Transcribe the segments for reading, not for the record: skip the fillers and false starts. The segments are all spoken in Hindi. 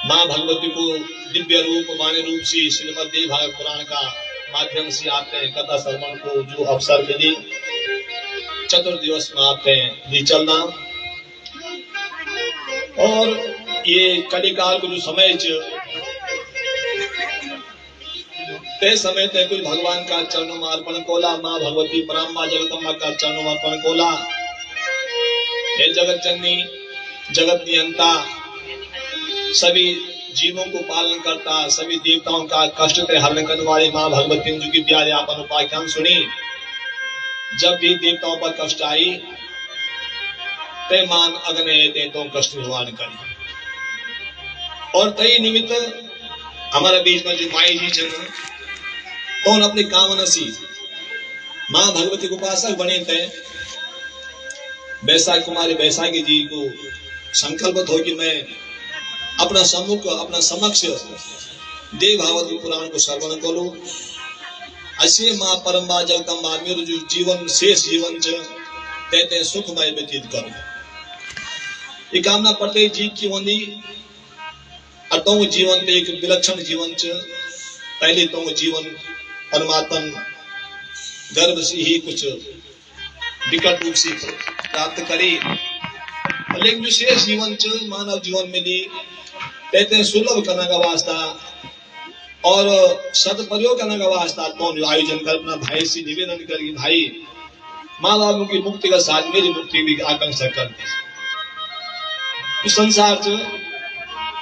माँ भगवती को दिव्य रूप मान्य रूप से श्रीमद् देव भागवत पुराण का माध्यम से आपने कथा श्रवण को जो अवसर मिली चतुर्दिवस में आपने ली चलना और ये कलिकाल को जो समय ते समय ते कोई भगवान का चरणों में अर्पण कोला माँ भगवती पराम्बा जगदम्बा का चरणों में अर्पण कोला। हे जगत जननी जगत नियंता सभी जीवों को पालन करता सभी देवताओं का कष्ट ते हरण करने वाली माँ भगवती जी की प्यारे आपन उपाख्यान सुनी। जब भी देवताओं पर कष्ट आई ते मान अग्नि ते तो कष्ट निवारण करी और तई निमित्त हमारे बीच में जो माई जी छन तो अपनी कामना सी माँ भगवती को उपासक बने थे। बैसाख कुमारी बैसाखी जी को संकल्प हो कि मैं अपना सम्मुख अपना समक्ष देव भागवत पुराण को श्रवण करूं। असे माँ परम्बा जगदम्बा मेरे जो जीवन शेष जीवन ते सुखमय व्यतीत करूं। ये कामना प्रत्येक जीव की होनी तो जीवन ते एक विलक्षण जीवन पहले तो जीवन परमात्मा गर्भ से ही कुछ विकट रूप से प्राप्त करे लेकिन विशेष जीवन मानव जीवन में भी कहते सुलभ करने का वास्ता और सदप्रयोग करने का वास्ता तो आयोजन कर अपना भाई से निवेदन करेगी भाई माँ बाबू की मुक्ति का साथ मेरी मुक्ति भी आकांक्षा करते।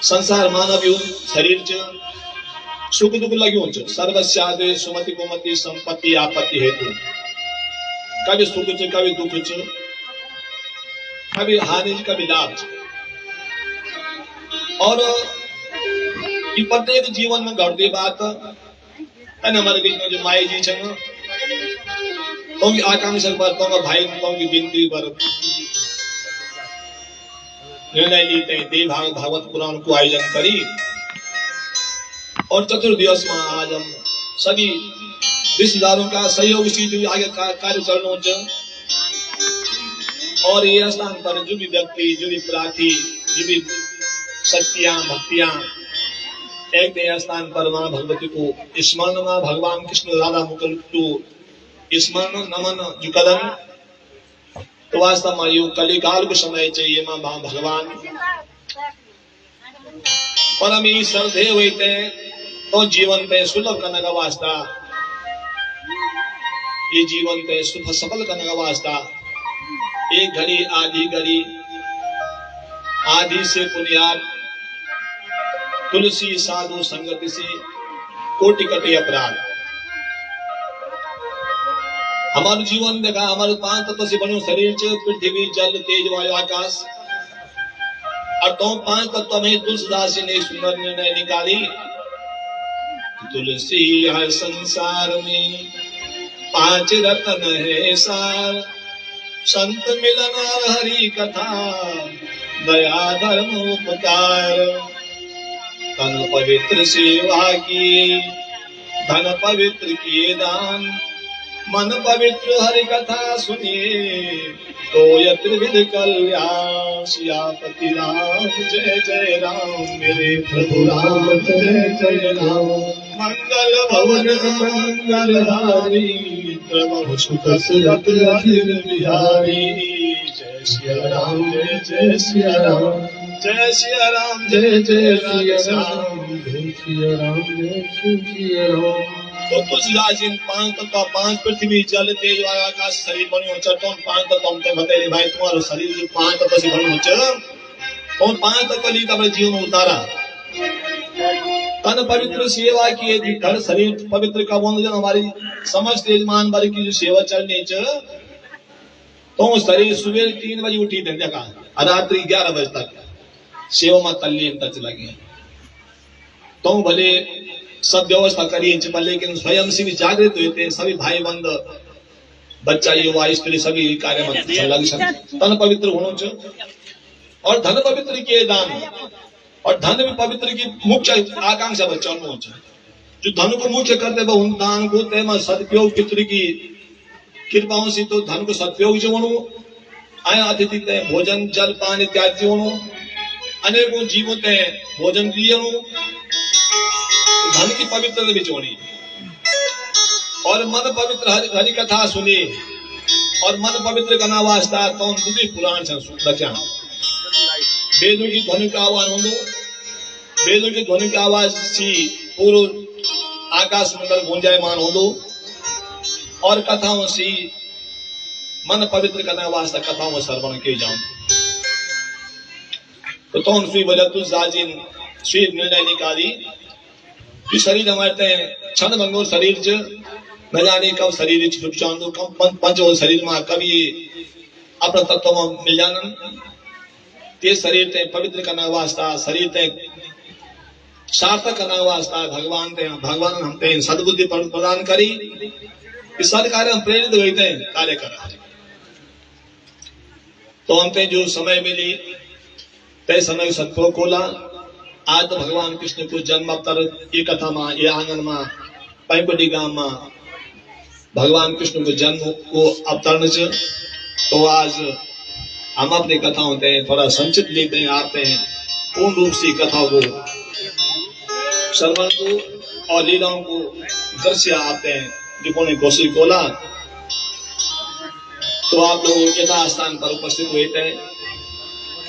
संसार मानव शरीर सुख दुख लगे सर्वस्यादे सुमति कुमति संपत्ति आपत्ति हेतु कभी सुख कभी दुख कभी हानि कभी लाभ और प्रत्येक जीवन में घटती बात हमारे बीच में जो माई जी छन तो आकांक्षा पर तो भाई तो विनती पर निर्णय लेते हैं देव भागवत पुराण को आयोजन करी और चतुर्दिवस में आज हम सभी रिश्तेदारों का सहयोग से जो आगे कार्य चलना और ये स्थान पर जो भी व्यक्ति जो भी प्रार्थी जो भी शक्तियां भक्तियां एक स्थान पर माँ भगवती को स्मरण में भगवान कृष्ण राधा मुकुल टू स्मरण नमन जो कदम तो वास्तव में यो कलिकाल को समय चाहिए माँ भगवान परम ही श्रद्धे होते तो जीवन पे सुलभ करने का वास्ता ये जीवन पे सुख सफल करने का वास्ता एक घड़ी आदि से पुण्यात तुलसी साधु संगति से कोटि कटे अपराध। हमारे जीवन देखा हमारे 5 तत्व से बने शरीर पृथ्वी जल तेज वायु आकाश और तो 5 तत्व में तुलसीदास जी ने सुंदर निर्णय निकाली। तुलसी हर संसार में 5 रत्न है सार संत मिलन और हरि कथा दया धर्म उपकार तन पवित्र सेवा की धन पवित्र किए दान मन पवित्र हरि कथा सुनिए तो यत्रिविध कल्याण सियापति राम जय जय राम मेरे प्रभु राम जय जय राम मंगल भवन मंगलहारी प्रभु सुख सुरत अखिल बिहारी जय सिया राम जय जय सिया राम जय सिया राम जय जय सिया राम जय सिया राम जय सिया राम। तो तुलसीदास जी 5 तत्व 5 पृथ्वी जल तेज वायु आकाश शरीर बने तो 5 तत्व हमते बताइए भाई तुम्हारा शरीर जो 5 तत्व से बने तो 5 तत्व ली अपने जीवन में उतारा तन पवित्र सेवा की धन शरीर पवित्र का जन हमारी समस्त यजमान वर्ग की जो सेवा चलनी तो शरीर सुबह 3 बजे उठी थे देखा रात्रि 11 बजे तक सेवा में तल्लीन तक चला गया तो भले सब व्यवस्था करी लेकिन स्वयं से भी जागृत होते सभी भाई बंद बच्चा युवा स्त्री सभी कार्य में लग सकते तन पवित्र होना और धन पवित्र के दान और धन भी पवित्र की मुख्य आकांक्षा बच्चा जो धन को मुख्य करते उन दान को तेमा सदुपयोग पितृ की कृपाओं से तो धन को सदुपयोग जो आया अतिथि भोजन जल पान इत्यादि अनेकों जीवों ते भोजन दियणु धन की पवित्रता भी चोणी और मन पवित्र हरि कथा सुनी और मन पवित्र करना वास्ता तो बुद्धि पुराण से रचा वेदों की ध्वनि का आवाज होंदो वेदों की ध्वनि की आवाज सी पूरो आकाश मंडल गूंजायमान होंदो और कथाओं सी मन पवित्र करने वास्ता कथाओं में श्रवण किए जाऊं तो तौन सुई वजह तु जाजिन सुई निर्णय निकाली कि शरीर हमारे क्षण भंगोर शरीर च न जाने कब शरीर छुट जाऊं कब पंच और शरीर में कभी अपना तत्व में मिल जान ते शरीर ते पवित्र करने वास्ता शरीर ते सार्थक करने वास्ता भगवान हम ते सद्बुद्धि प्रदान करी कि सद कार्य हम प्रेरित हुई थे कार्य करा तो हम ते जो समय मिली तय समय सत्व खोला आज तो भगवान कृष्ण को जन्म अवतार ये कथा में ये आंगन में पैपडी गांव में भगवान कृष्ण को जन्म को अवतरण तो आज हम अपनी कथाओं ते थोड़ा संचित लेते हैं आते हैं पूर्ण रूप से कथाओं को श्रवण को और लीलाओं को दृश्य आते हैं दीपों ने कोशिश खोला तो आप लोग यथा स्थान पर उपस्थित हुए थे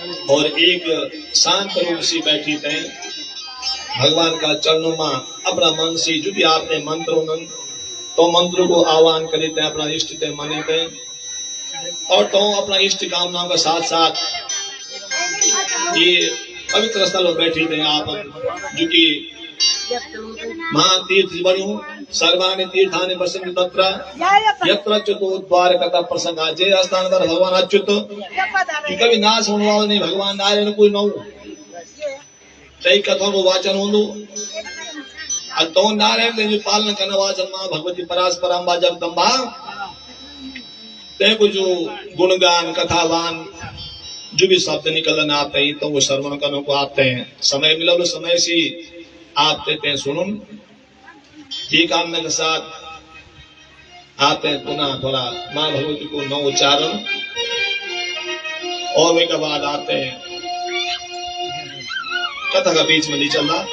और एक शांत रूप से बैठी थे भगवान का चरणों में अपना मन से जो भी आपने मंत्रों तो मंत्र को आह्वान करे थे अपना इष्ट थे माने थे और तो अपना इष्ट कामनाओं के साथ साथ ये पवित्र स्थल पर बैठी थे आप जो कि महातीर्थ बणियो सर्वाणि तीर्थानि पश्यन्ति तत्र यत्र चतुर्द्वार कथा प्रसंग जे स्थान पर भगवान अच्युत कि कभी नाश होने वाला नहीं भगवान नारायण कोई न हो तई कथा को वाचन होंदो तो नारायण के जो पालन करने वाचन मां भगवती परास्पराम्बा जगदम्बा ते को जो गुणगान कथावान जो भी शब्द निकलना आते हैं तो वो श्रवण करने को आते हैं समय मिला तो समय से आप ते सुनो ये कामना के साथ आते हैं पुनः थोड़ा माँ भगवती को नौ उच्चारण और वे के बाद आते हैं कथा का बीच में नहीं चलना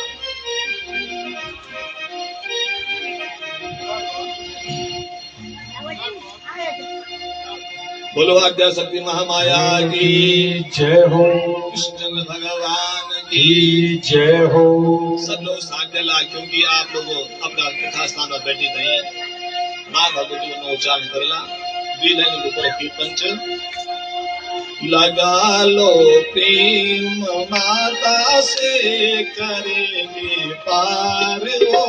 बोलो आद्या शक्ति महामाया की जय हो कृष्ण भगवान की जय हो सब लोग साध्य ला क्योंकि आप लोग अपना कथा स्थान पर बैठे थे माँ भगवती को उच्चारण करला लाइन ऊपर कीर्तन च लगा लो प्रेम माता से करेंगे पार हो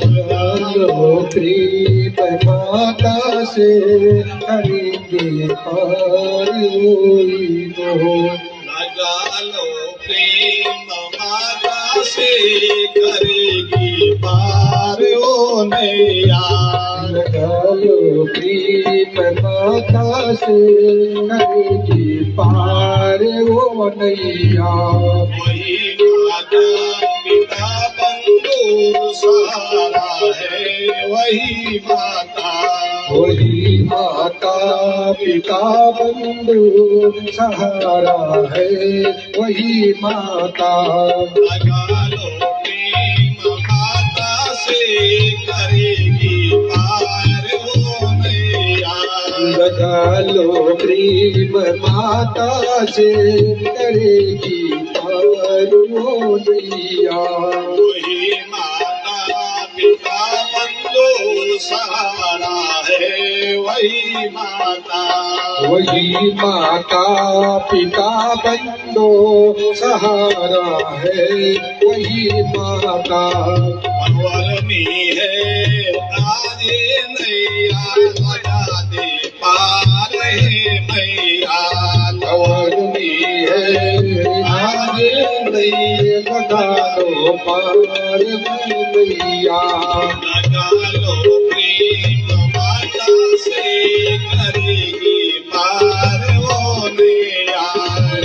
लगा लो प्रेम माता से करेंगे पार हो लगा लो प्रेम माता से करेगी पार होने लगा लो प्रेम माता से करेगी पार हो नैया वही माता पिता बंधु सहारा है वही माता पिता बंधु सहारा है वही माता लगा लो प्रेम माता से करेगी पार हो नैया लगा लो प्रेम माता से करेगी पार हो नैया वही माता पिता बंधु सहारा है वही माता पिता बंधु सहारा है वही माता भगवानी है तारे नैया लगा दे पार है मैया भगवानी है आगे नहीं लगा दो पार मैया लगा लो प्रेम माता से करेगी पार होने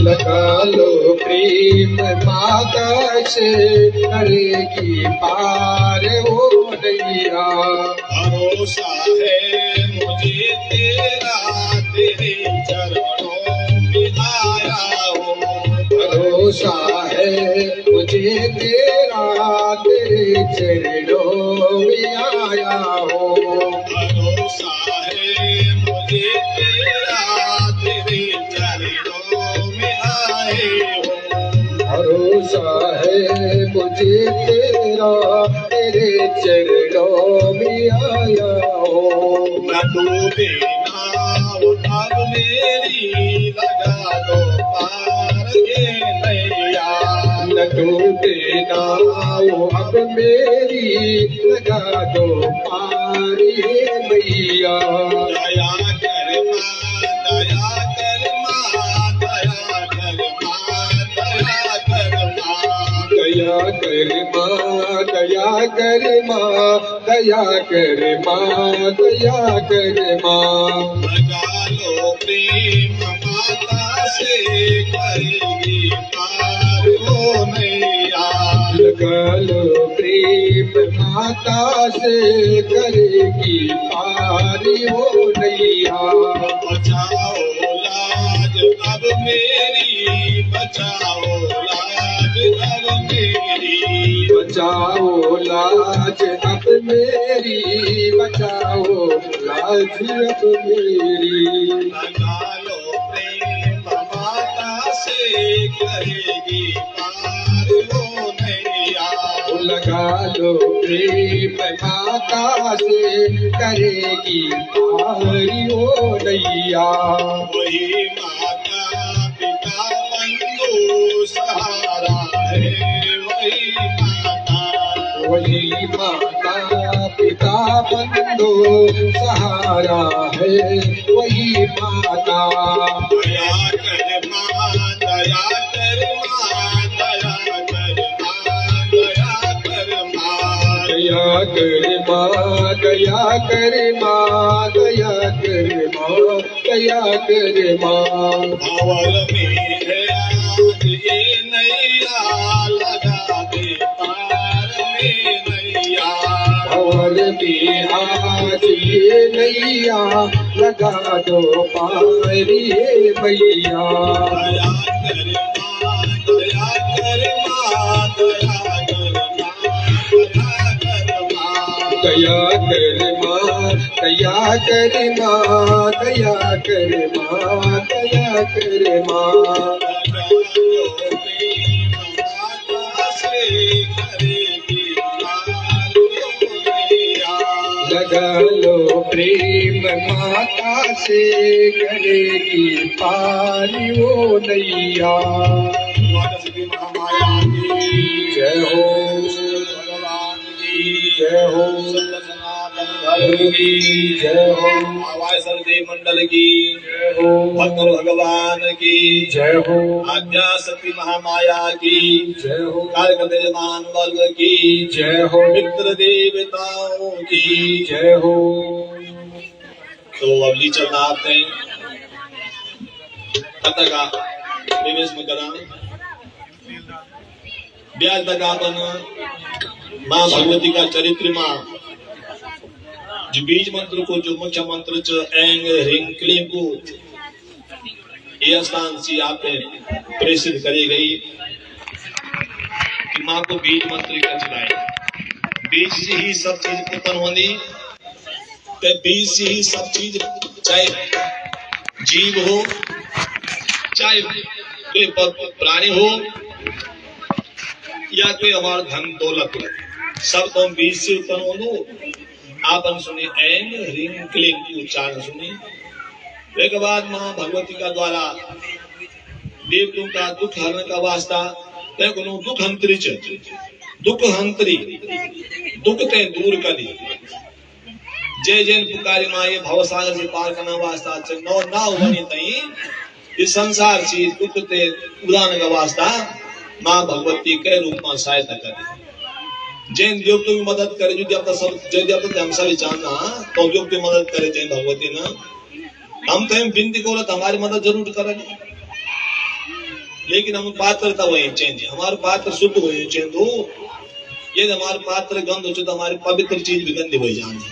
लगा लो प्रेम माता से करेगी पार हो नैया भरोसा है मुझे तेरा तेरे चरणों में आया हूँ भरोसा है मुझे तेरा, तेरे चरणों में आया हूँ। भरोसा है मुझे तेरा, तेरे चरणों में आए हो। भरोसा है मुझे तेरा, तेरे चरणों में आया हो। न डूबे नाव अब मेरी, लगा दो पार ये नैया। न डूबे नाव अब मेरी, लगा दो पार ये मैया। दया कर माँ, दया कर माँ, दया कर माँ, दया कर माँ। दया कर माँ, दया कर माँ, दया कर माँ, दया कर माँ। लगा लो प्रेम माता से, करेगी पार वो नैया। लगा लो प्रेम माता से, करेगी पार वो नैया। बचाओ लाज अब मेरी, बचाओ लाज अब मेरी। बचाओ लाज अब मेरी, बचाओ लाज अब मेरी। लगा लो प्रेम माता से, करेगी पार वो नैया। लगा लो प्रेम माता से, करेगी पार वो नैया। वही माता पिता बंधु सहारा है, वही माता। वही माता पिता बंधु सहारा है, वही माता। दया कर माँ, दया कर माँ, दया कर माँ, दया कर माँ। दया कर माँ, दया कर माँ, दया कर माँ, दया कर माँ। भंवर में है आज ये नैया, लगा दे पार में नैया। भंवर में आज ये नैया, लगा दो पार ये मैया। दया कर माँ, दया कर माँ, दया कर माँ, दया कर माँ। दया कर माँ, दया कर माँ, दया कर माँ, दया कर माँ। लगा लो प्रेम माता से, करेगी पार वो नैया। जय हो, जय हो, जय हो, आवाज सर्वदेव मंडल की जय हो, भक्त भगवान की जय हो, आद्या शक्ति महामाया की जय हो, कार्यकर्ता जमान वर्ग की जय हो, मित्र देवताओं की जय हो। तो अगली चलना आते हैं कथा का निवेश में करा ब्याज तक अपन माँ भगवती का चरित्र माँ जो बीज मंत्र को जो मुख्य मंत्र च एंग ह्रीं क्लीं को ये स्थान से आप प्रेषित करी गई कि माँ को बीज मंत्र का चलाए बीज से ही सब चीज उत्पन्न होनी तो बीज से ही सब चीज चाहे जीव हो चाहे कोई प्राणी हो या कोई हमारा धन दौलत हो सब तो बीज से उत्पन्न हो आपन सुने एंग ह्रीं क्लीं की उच्चारण सुनी एक बाद माँ भगवती का द्वारा देवतों का दुख हरण का वास्ता दुख हंत्री दुख हंत्री दुख ते दूर करी जय जैन पुकारी माँ ये भवसागर से पार करना वास्ता नौ ना बनी तई इस संसार चीज दुख ते उदान का वास्ता माँ भगवती के रूप में सहायता करे जैन देवतों की मदद करे जो देवता सब जय देवता हम सब जानना तो देव की मदद करे जैन भगवती ना हम तो बिनती को हमारी मदद जरूर करेंगे लेकिन हम पात्रता वही चेंज हमारे पात्र शुद्ध हुए चेंज हो ये हमारे पात्र गंध हो तो हमारी पवित्र चीज भी गंदी हो जानी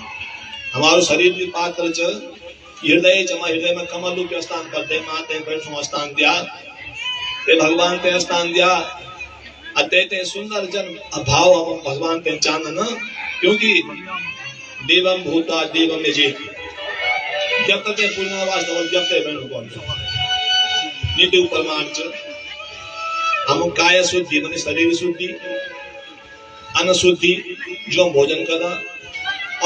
हमारो शरीर भी पात्र हृदय हृदय में कमल रूप स्थान करते माते बैठो स्थान दिया ते भगवान ते स्थान दिया अते ते सुंदर जन भाव हम भगवान ते चानन क्योंकि देवम भूता देवम निजेत जब तक पूर्णावास और जब तक बहन कौन नित्य प्रमाण च हम काय शुद्धि माने शरीर शुद्धि अन्न शुद्धि जो भोजन करना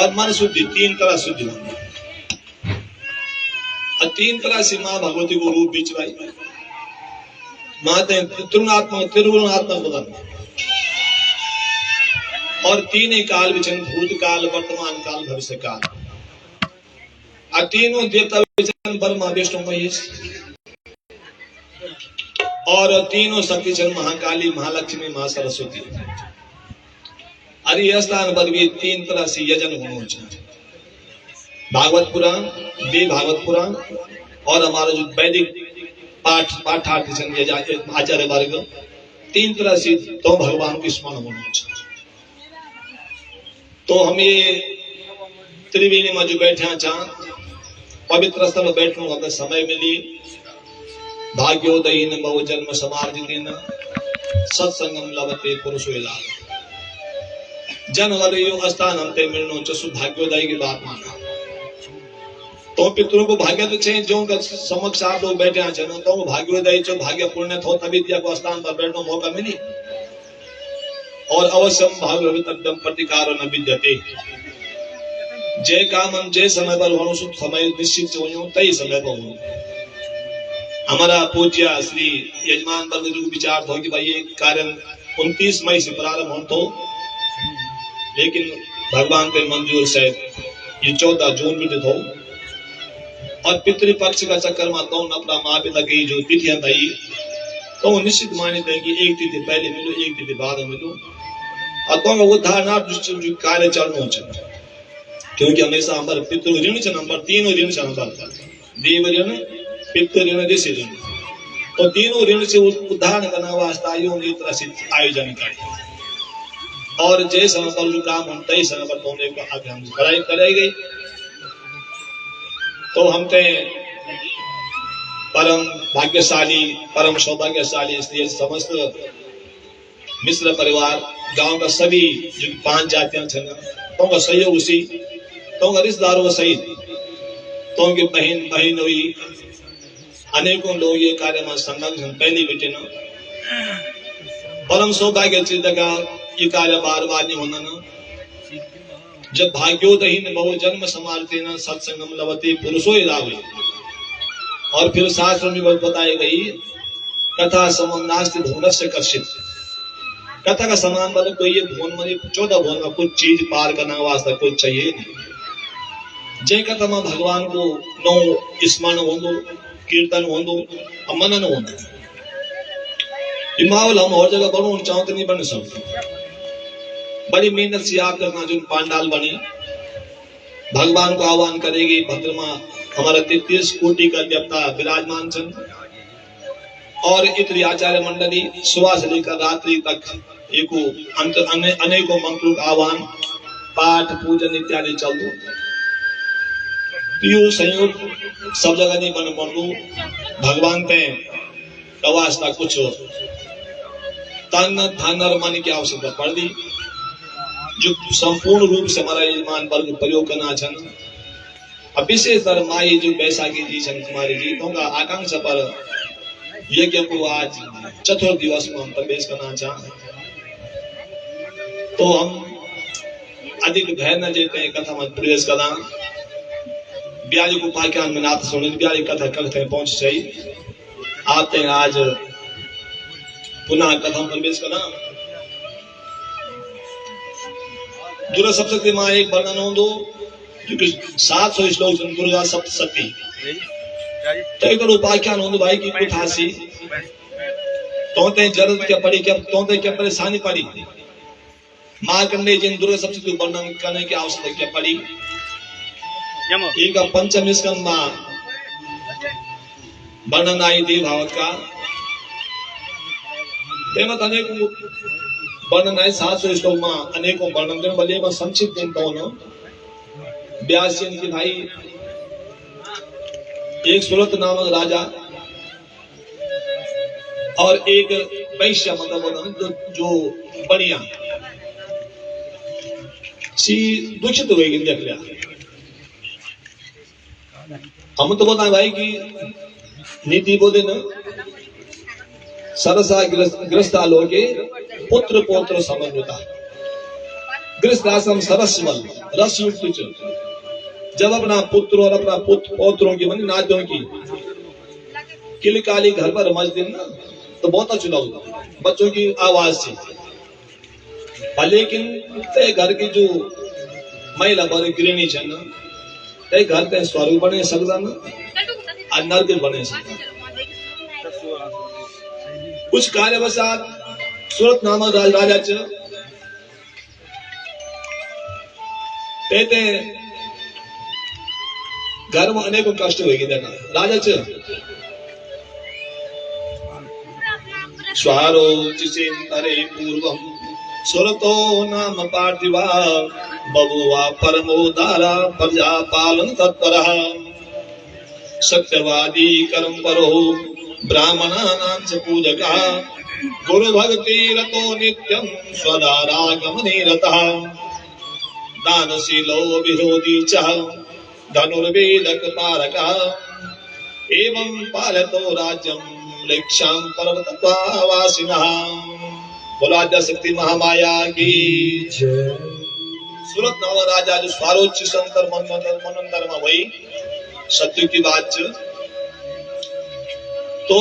और मन शुद्धि तीन तरह शुद्धि और तीन तरह से माँ भगवती को रूप बिचवाई माते त्रिगुणात्मक बदन और तीन ही काल विचन भूत काल वर्तमान काल भविष्य काल और तीनों देवता विचन ब्रह्मा विष्णु महेश और तीनों शक्ति चरण महाकाली महालक्ष्मी महा सरस्वती अरे स्थान पर भी तीन तरह से यजन होना भागवत पुराण देव भागवत पुराण और हमारा जो वैदिक पाठार्थ आचार्य वर्ग तीन तरह से तो भगवान की स्मरण होना चाहिए। तो हम ये त्रिवेणी में जो बैठे पवित्र स्थल बैठने अगर समय मिली भाग्योदयी न बहु जन्म समार्जितेन सत्संगम लभते पुरुषो लाभ जनवरयो स्थान हमते मिलनो चसु भाग्योदय की बात माना तो पितरों को भाग्य तो चाहिए जो समक्ष आप लोग बैठे हैं चलो तो भाग्योदय जो भाग्य पुण्य हो तभी दिया को स्थान पर बैठने मौका मिली और अवश्यम भाग्यम प्रतिकार न विद्यते जय काम जय समय पर हो समय निश्चित हो तय समय पर हो। हमारा पूज्य श्री यजमान वर्ग जो विचार था कि भाई ये कार्य 29 मई से प्रारंभ हो तो लेकिन भगवान के मंजूर से ये 14 जून में हो और पितृपक्ष का चक्कर में तो अपना माँ पिता की जो तिथियां थी तो निश्चित मान्यता है कि एक तिथि पहले मिलो एक तिथि बाद में मिलो और तो उद्धारणार्थ जो कार्य चलना चाहिए क्योंकि हमेशा हमारे पितृ ऋण से नंबर 3 ऋण से नंबर देव ऋण पितृ ऋण ऋषि ऋण तो तीनों ऋण से उद्धार करना वास्ते आयोजन करें और जय समय पर जो काम हम तय समय पर होने को आगे हम कराई गई तो हम ते परम भाग्यशाली परम सौभाग्यशाली इसलिए समस्त मिश्र परिवार गांव का सभी जो 5 जातियां तो का सहयोग उसी तो का रिश्तेदारों का सहित तो की बहन हुई अनेकों लोग ये कार्य में संलग्न पहली बेटे न परम सौभाग्य का ये कार्य बार बार नहीं होना न जब भाग्योदयी बहु जन्म समारते न सत्संगम लवते पुरुषो लाभे और फिर शास्त्र में बताई गई कथा समम नास्ति भुवनस्य कश्चित कथा का समान मतलब कोई ये भुवन में 14 भुवन में कुछ चीज पार करने वास्ते कुछ चाहिए नहीं जय कथा में भगवान को नौ स्मरण हो कीर्तन हो मनन हो माहौल हम और जगह बनू चाहो तो नहीं बन सकते बड़ी मेहनत से आप करना जो पांडाल बनी भगवान को आह्वान करेगी भद्रमा हमारा 33 कोटि का देवता विराजमान सन और इतनी आचार्य मंडली सुबह से लेकर रात्रि तक अनेकों मंत्रों का आह्वान पाठ पूजन इत्यादि चल दो तो संयोग सब जगह नहीं बन पड़ू भगवान पे वास्ता कुछ तन धन और मन की आवश्यकता पड़ दी जो संपूर्ण रूप से हमारा यजमान वर्ग प्रयोग करना चाहना अब विशेषतर माई जो बैसाखी जी सन कुमारी जी तो का आकांक्षा पर यज्ञ को आज चतुर्थ दिवस में हम प्रवेश करना चाहते तो हम अधिक भय न देते हैं कथा में प्रवेश करना ब्याज को पाख्यान में नाथ सुन ब्याज कथा कथ पहुंच सही आते हैं आज पुनः कथा में प्रवेश करना दुर्गा सप्तशती मां एक वर्णन हो दो क्योंकि 700 श्लोक दुर्गा सप्तशती तो एक उपाख्यान हो दो भाई की कुठासी तो जरूरत क्या पड़ी क्या तो क्या परेशानी पड़ी मां कंडे जिन दुर्गा सप्तशती वर्णन करने की आवश्यकता क्या पड़ी एक पंचम स्कंद मां वर्णन आई थी भावत का अनेक वर्णन है 700 श्लोक में अनेकों वर्णन करने वाले में संक्षिप्त दिन तो व्यास जी की भाई एक सुरत नामक राजा और एक वैश्य मतलब जो बढ़िया सी दुखित होगी देख लिया। हम तो बताए भाई कि नीति बोले न सरसा गृहस्था लोगे पुत्र पौत्र समन्विता। गृहस्थ आश्रम सरस्वल रस युक्त। जब अपना पुत्र और अपना पुत्र पौत्रों की मानी नातियों की किलकाली घर पर रमज दिन ना तो बहुत अच्छा लगता बच्चों की आवाज से। लेकिन ते घर की जो महिला पर गृहिणी है ना ते घर ते स्वर्ग बने सकता ना नरक बने सकता। कुछ कार्यवशात सूरत नामक राजा ते घर में अनेकों कष्ट होगी देखा राजा स्वारो चिंतरे पूर्वम सुरतो नाम पार्थिवा बभुवा परमोदारा प्रजा पालन तत्परः सत्यवादी कर्म परो ब्राह्मणा नाम च पूजका गुरु भक्ति रतो नित्यं स्वदारागमने रतः दानशीलो विरोधी च धनुर्वेदक पारका एवं पालतो राज्यं लक्ष्यं पर्वतवासिनः। बोलो आद्या शक्ति महामाया की जय। सूरत नाम राजा जो स्वारोच्च संतर मनंतर में वही सत्य की बात तो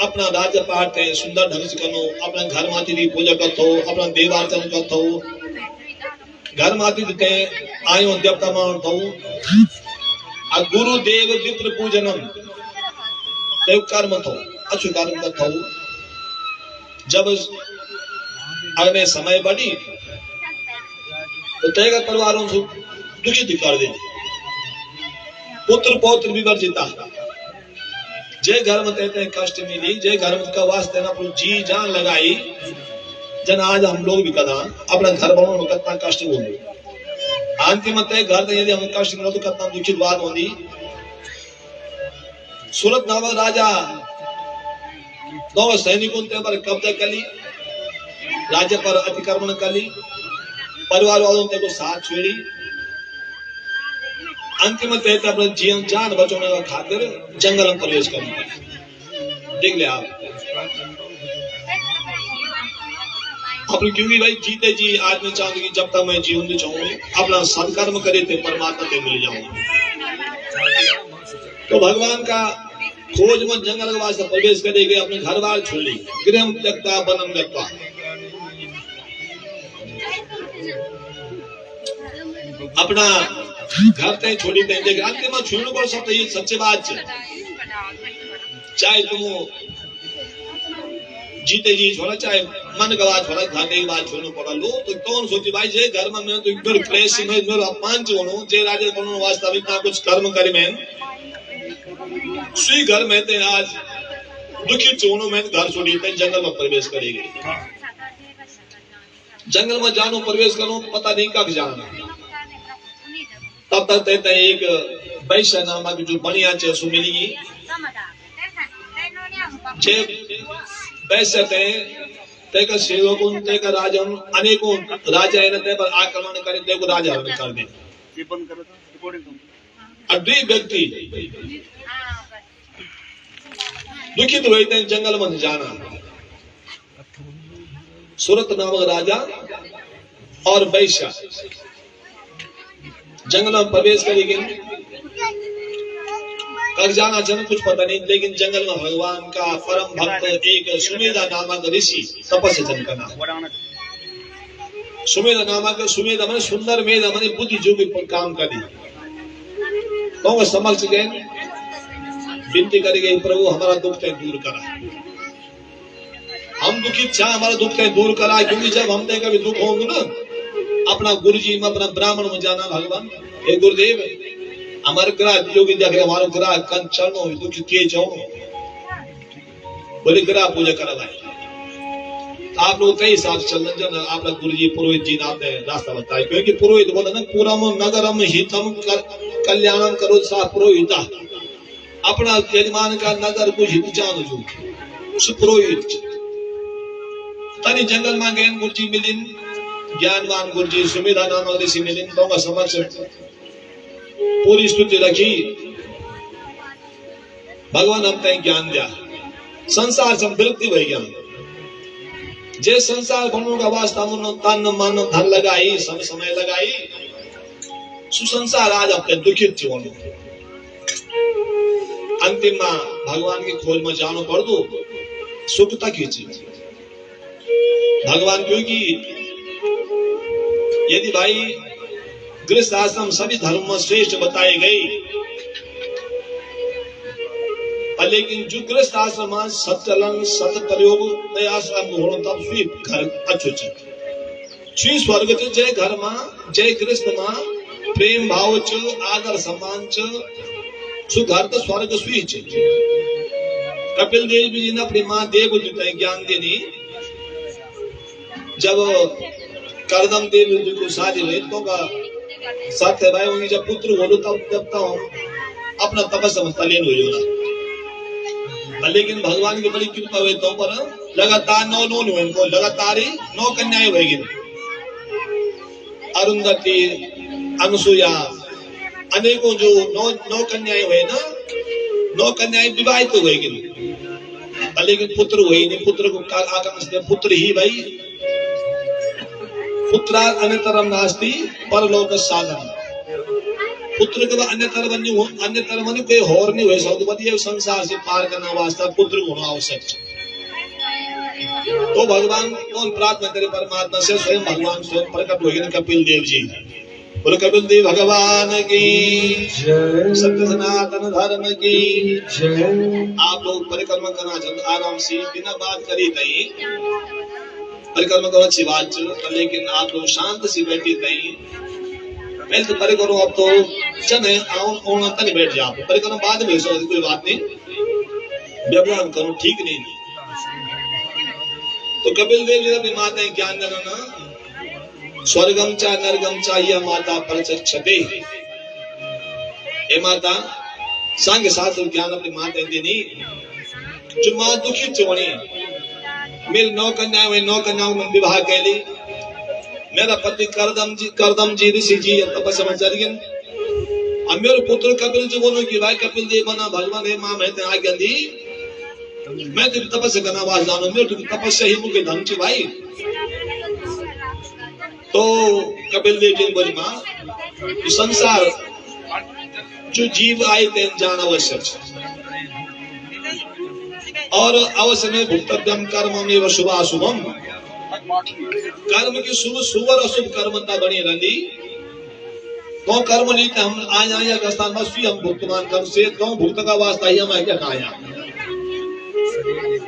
अपना राज्य पाठ सुंदर ढंग से करो। अपना घर माती की पूजा करते हो अपना देवार्चन करते हो घर माती के आयो देवता मानते हो आ गुरु देव विप्र पूजनम देव कर्म थो अच्छु कर्म करते हो। जब अगले समय बढ़ी तो तेगा परिवारों से दुखित कर दे पुत्र पौत्र विवर्जिता जे घर में तेते कष्ट मिली जे घर में का वास्ते ना अपनी जी जान लगाई जन आज हम लोग भी कदा अपना घर बनाने में कितना कष्ट होगी अंतिम ते घर यदि हम कष्ट मिलो तो कितना दुखित बात होगी। सूरत नामक राजा नौ सैनिकों पर कब्जा कर ली राज्य पर अतिक्रमण कर ली परिवार वालों को साथ छोड़ी अंतिम कहते अपने जीवन जान बचाने का खातिर जंगल में प्रवेश करना देख ले आप अपने क्योंकि भाई जीते जी आज मैं चाहूंगी कि जब तक मैं जीवन में चाहूंगी अपना सत्कर्म करे थे परमात्मा के मिल जाऊंगा। तो भगवान का खोज में जंगल के वास्ते प्रवेश करेंगे अपने घर बार छोड़ ली गृह त्यक्ता वनम त्यक्ता अपना घर तय छोड़ी तय देख अंतिम छोड़ने को सब ये सच्ची बात है। चाहे तुम जीते जी छोड़ा चाहे मन का बात छोड़ा खाने की बात छोड़ने पड़ा लो तो कौन सोची भाई जे घर में मैं तो इधर क्लेश में इधर अपमान चोनो जे राजा बनने वास्ते अभी इतना कुछ कर्म करे मैं सुई घर में ते आज दुखी चोनो में घर छोड़ी तय जंगल में प्रवेश करेगी जंगल में जानो प्रवेश करो पता नहीं कब जाना तब तक कहते हैं एक वैश्य नामक जो बढ़िया चे सु मिली जे वैश्य ते का सेवकों ते का राजन अनेकों राजा इन ते पर आक्रमण करे ते को राजा हरण कर दे अद्वै व्यक्ति दुखित हुए थे जंगल में जाना सूरत नामक राजा और वैश्य जंगल में प्रवेश करेंगे कर जाना जन कुछ पता नहीं लेकिन जंगल में भगवान का परम भक्त एक सुमेधा नामक ऋषि तपस्या जन करना सुमेधा नामक सुमेधा मैंने सुंदर मेधा मैंने बुद्धि जो भी काम करी तो वह समझ गए विनती करेंगे प्रभु हमारा दुख तय दूर करा हम दुखित चाह हमारा दुख तय दूर करा क्योंकि जब हम तय कभी दुख होंगे ना अपना गुरुजी में अपना ब्राह्मण में जाना भगवान हे गुरुदेव हमारे ग्रह योगी देखे हमारा ग्रह कन चरणों दुख किए जाओ बोले ग्रह पूजा करा भाई आप लोग कई साथ चलने जन आपका गुरुजी पुरोहित जी नाते रास्ता बताए क्योंकि पुरोहित बोला ना पूरम नगरम हितम कल्याणम करो सा पुरोहिता अपना यजमान का नगर को हित जान जो सुपुरोहित तनी जंगल में गए गुरुजी मिलिन ज्ञानवान गुरुजी सुमेधा नामक ऋषि मिलिन तो का समक्ष पूरी स्तुति रखी भगवान हम तय ज्ञान दिया संसार से विरक्ति भई गया जे संसार बनने का वास्ता मुनो तन मन धन लगाई सब समय लगाई सुसंसार आज अपने दुखित जीवन अंतिम में भगवान की खोज में जानो पड़ दो सुख तक ही चीज भगवान क्योंकि यदि भाई गृहस्थ आश्रम सभी धर्म में श्रेष्ठ बताई गई लेकिन जो गृहस्थ आश्रम सत्चलन सत प्रयोग आश्रम हो तब स्वी घर अच्छो स्वी स्वर्ग जय घर में जय गृहस्थ में प्रेम भाव च आदर सम्मान च सु घर तो स्वर्ग स्वी कपिल देव जी ने अपनी मां देव जी ज्ञान देनी जब करदम देव जी को शादी हुई तो का साथ भाई होंगे जब पुत्र हो तब अपना तपस्या में तलीन हो जाना लेकिन भगवान की बड़ी कृपा हुई तो पर लगातार नौ हुए इनको लगातार ही 9 कन्याएं होगी अरुंधति अनुसुईया अनेकों जो 9 कन्याएं हुए ना 9 कन्याएं विवाहित तो होगी लेकिन पुत्र हुई नहीं पुत्र को आकांक्षा पुत्र ही भाई पुत्रा अन्यतरम नास्ति परलोक साधन पुत्र के अन्यतर मन कोई और नहीं हुए सौदपति संसार से पार करना वास्ता पुत्र होना आवश्यक तो भगवान कौन प्रार्थना करे परमात्मा से स्वयं भगवान स्वयं प्रकट हुए कपिल देव जी बोलो कपिल देव भगवान की सत्य सनातन धर्म की आप लोग परिक्रमा करना चाहते आराम से बिना बात करी तई परिक्रमा करो अच्छी बात लेकिन आप लोग शांत सी बैठी तई पहले तो परिक्रमा अब तो चने आओ तक बैठ जाओ परिक्रमा बाद में हो कोई बात नहीं व्यवधान करो ठीक नहीं तो कपिल देव जी अपनी माता ज्ञान देना स्वर्गम चा नरगम चाहिए माता प्रचक्षते हे माता सांग शास्त्र ज्ञान अपनी माता देनी जो मां दुखी चोनी मेरी 9 कन्याएं हुई 9 कन्याओं में विवाह कैली मेरा पति करदम जी ऋषि जी तपस्या में चल गए अब मेरे पुत्र कपिल जी बोलो कि भाई कपिल देव बना भगवान है मां मैं तेरे आज्ञा दी मैं तेरी तपस्या करना वास जानो मेरे तपस्या ही मुझे धन ची भाई तो कपिल देव जी बोली मां संसार जो जीव आए तेन जान आवश्यक और अवश्य में भुक्तव्यम कर्म में शुभ अशुभम कर्म की शुभ शुभ और अशुभ कर्म बनी रही तो कर्म नहीं हम आया का स्थान में स्वयं हम भुक्तमान कर्म से तो भुक्त का वास्ता ही हम क्या खाया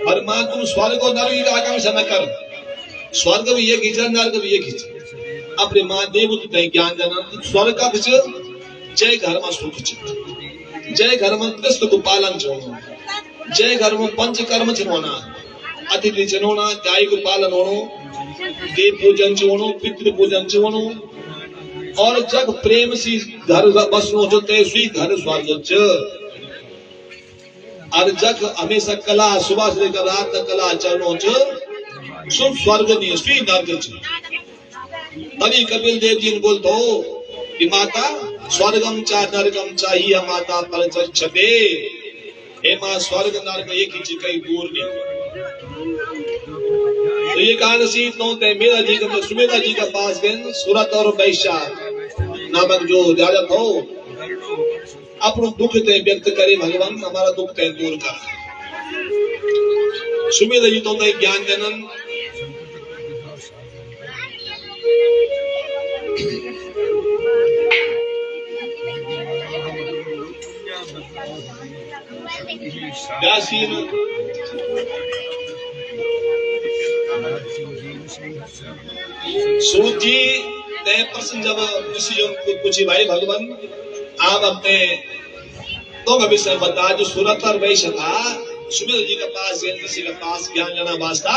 पर मां तुम स्वर्ग और नरक की आकांक्षा न कर स्वर्ग भी ये खींचा नरक भी ये खींचा अपने मां देव ज्ञान देना स्वर्ग का कुछ जय घर में सुख जय घर में कृष्ण को पालन छोड़ना जय घर में पंच कर्म चुनोना अतिथि चुनोना गाय को पालन होनो देव पूजन चुनो पितृ पूजन चुनो और जग प्रेम सी घर बसनो जो ते सुई घर स्वर्ग और जग हमेशा कला सुबह से लेकर रात तक कला चरणों च सुन स्वर्ग नहीं सुई नरक च तभी कपिल देव जी ने बोलते हो कि माता स्वर्गम चा नरकम चाहिए माता प्रचक्षते हे मां स्वर्ग नरक एक ही कहीं दूर नहीं तो ये कारण सी तो मेरा जी का सुमेधा जी का पास गए सूरत और वैश्या नामक जो राजा हो अपना दुख ते व्यक्त करे भगवान हमारा दुख ते दूर कर सुमेधा जी तो ज्ञान देनन सूत जी तय प्रश्न जब पूछी भाई भगवान आप अपने तो विषय बता जो सूरत और वैश्य था सुमेधा जी के पास किसी के पास ज्ञान लेना वास्ता